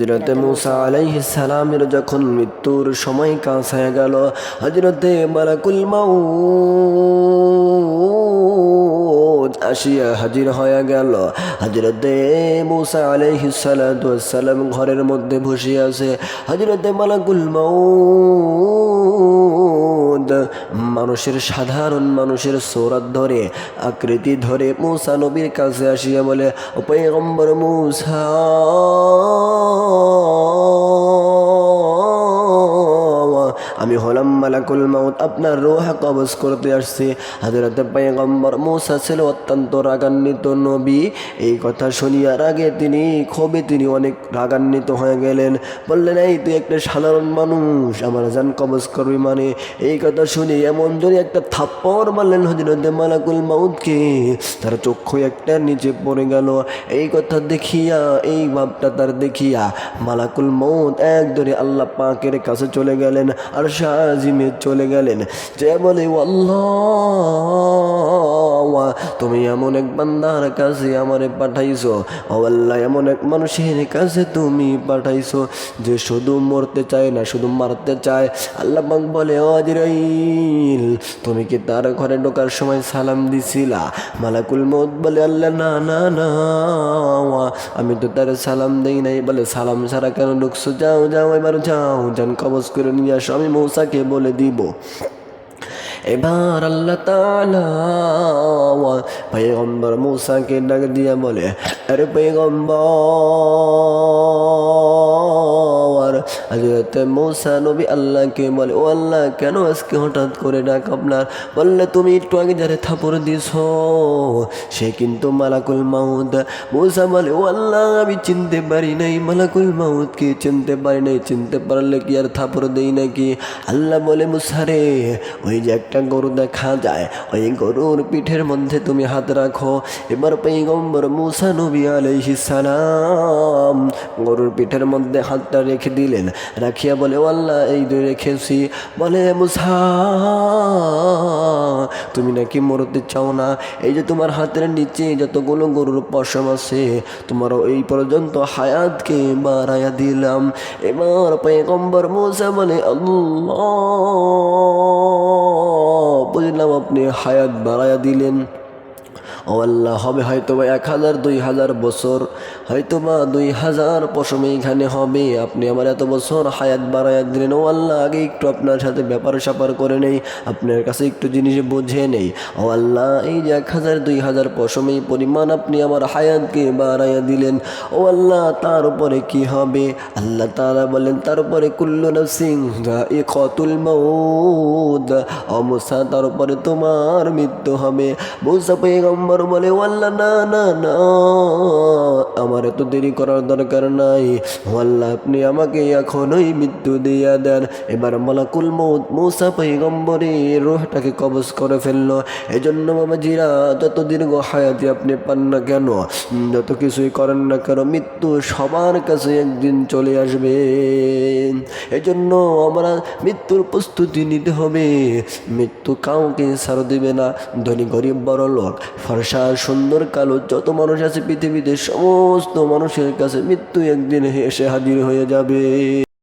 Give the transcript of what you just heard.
হযরতে মুসা আলাইহিস সালামের যখন মৃত্যুর সময় কাছে গেল, হযরতে মালাকুল মাউত আসিয়া হাজির হয়ে গেল। হযরতে মুসা আলাইহিস সালাম ঘরের মধ্যে বসে আছে। হযরতে মালাকুল মাউত মানুষের সাধারণ মানুষের সূরত ধরে, আকৃতি ধরে মুসা নবীর কাছে আসিয়া বলে, ও পয়গম্বর মুসা, আমি হলাম মালাকুল মাউত, আপনার রূহ কবজ করতে আসছি। হযরতে পয়গম্বর মুসা ছিল অত্যন্ত রাগান্বিত নবী। এই কথা শুনিয়ার আগে তিনি অনেক রাগান্বিত হয়ে গেলেন। বললেন, এই তুই একটা সাধারণ মানুষ, আমার জান কবজ করবি মানে? এই কথা শুনে এমন জোরে একটা থাপ্পড় মারলেন হযরতে মালাকুল মাউতকে, তার চক্ষু একটা নিচে পড়ে গেল। এই কথা দেখিয়া, এই ভাবটা তার দেখিয়া মালাকুল মাউত এক ধরে আল্লাহ পাকের কাছে চলে গেলেন, আর শাহজিমে চলে গেলেন। যে বলে, আল্লাহ, তুমি এমন এক বান্দার কাছে আমারে পাঠাইছো, ও আল্লাহ, এমন এক মানুষের কাছে তুমি পাঠাইছো যে শুধু মরতে চায় না, শুধু মারতে চায়। আল্লাহ পাক বলে, ও জিবরাইল, তুমি কি তার ঘরে ঢোকার সময় সালাম দিছিলা? মালাকুল মউত বলে, আল্লাহ, না না না, আমি তো তার সালাম দেই নাই। বলে, সালাম ছাড়া কেন ঢুকছো? যাও যাও, এবার যাও, জান কবজ করে নিয়ে আসো, আমি মূসাকে বলে দিব। এবার আল্লাহ তাআলা পয়গম্বর মূসাকে ডাক দিয়া বলে, আরে পয়গম্বর, হযরতে মূসা নবী আল্লাহকে বলে, ও আল্লাহ, কেন আজকে হঠাৎ করে ডাক আপনার? বললে, তুমি একটু আগে যারে থাপড় দিছো সে কিন্তু মালাকুল মাউত। মূসা বলে, ও আল্লাহ, আমি চিনতে পারি নাই, মালাকুল মাউতকে চিনতে পারি নাই, চিনতে পারলে কি আর থাপড় দেই নাকি? আল্লাহ বলে, মূসা রে, ওই যে একটা গরু দেখা যায়, ওই গরুর পিঠের মধ্যে তুমি হাত রাখো। এবার পয়গম্বর মূসা নবী আলাইহিস সালাম গরুর পিঠের মধ্যে হাতটা রেখে দিলেন। রাখিয়া বলে, ও আল্লাহ, এই দুই রেখেছি। বলে, মূসা, তুমি নাকি মরতে চাও না? এই যে তোমার হাতের নিচে যতগুলো গরুর পশম আছে, তোমার এই পর্যন্ত হায়াতকে বাড়াইয়া দিলাম। এবার পয়গম্বর মূসা বলে, আল্লাহ, বুঝলাম, আপনি হায়াত বাড়াইয়া দিলেন। ও আল্লাহ, হবে হয়তো বা 1000 2000 বছর, হয়তো বা 2000 পশম এইখানে হবে, আপনি আমার এত বছর হায়াত বাড়াইয়া দিলেন। ও আল্লাহ, আগে একটু আপনার সাথে ব্যাপার স্যাপার করে নেই, আপনার কাছে একটু জিনিস বুঝে নেই। ও আল্লাহ, এই যে 1000 2000 পশম এই পরিমাণ আপনি আমার হায়াতকে বাড়াইয়া দিলেন। ও আল্লাহ, তার উপরে কি হবে? আল্লাহ তাআলা বলেন, তার উপরে কুল্লু নাফসিন যায়িকাতুল মাউত, ও মূসা, তার উপরে তোমার মৃত্যু হবে। মূসা পয়গম্বর বলে, ও আল্লাহ, না না না, আমার এত দেরি করার দরকার নাই। ও আল্লাহ, আপনি আমাকে এখনই মৃত্যু দিয়া দেন। এবার মালাকুল মউত মূসা পয়গম্বরের রূহটাকে কবজ করে ফেললো। এজন্য বাবাজিরা, যত দীর্ঘ হায়াতি আপনি পান না কেন, যত কিছুই করেন না কেন, মৃত্যু সবার কাছে একদিন চলে আসবে। এজন্য আমরা মৃত্যুর প্রস্তুতি নিতে হবে। মৃত্যু কাউকে ছাড় দিবে না। ধনী গরিব বড় লোক, ফর্সা সুন্দর কালো, যত মানুষ আছে পৃথিবীতে, সমস্ত মানুষের কাছে মৃত্যু একদিন এসে হাজির হয়ে যাবে।